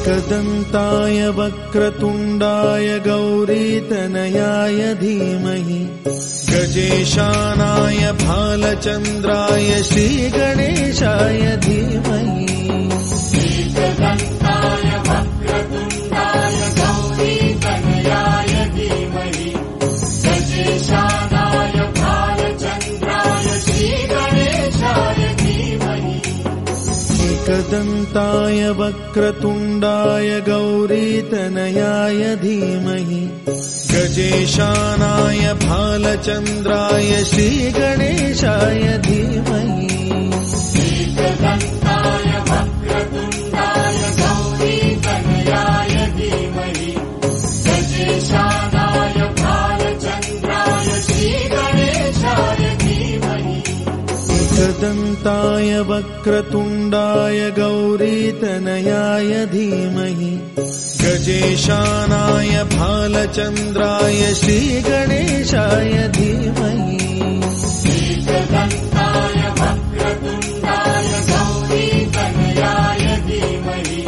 एकदन्ताय वक्रतुण्डाय गौरीतनयाय धीमहि गजेशानाय भालचन्द्राय श्रीगणेशाय धीमहि एकदन्ताय वक्रतुण्डाय गौरीतनयाय धीमहि गजेशानाय भालचन्द्राय श्रीगणेशाय धीमहि एकदन्ताय वक्रतुण्डाय गौरीतनयाय धीमहि गजेशानाय भालचन्द्राय श्रीगणेशाय धीमहि एकदन्ताय वक्रतुण्डाय गौरीतनयाय धीमहि गजेशानाय भालचन्द्राय श्रीगणेशाय धीमहि एकदन्ताय वक्रतुण्डाय गौरीतनयाय धीमहि गजेशानाय भालचन्द्राय श्रीगणेशाय धीमहि एकदन्ताय वक्रतुण्डाय गौरीतनयाय धीमहि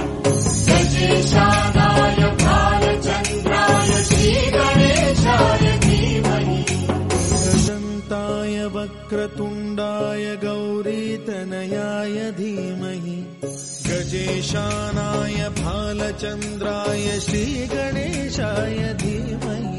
गजेशानाय भालचन्द्राय श्रीगणेशाय धीमहि एकदन्ताय वक्रतुण्डाय गौरीतनयाय धीमहि गजेशानाय भालचन्द्राय श्रीगणेशाय धीमहि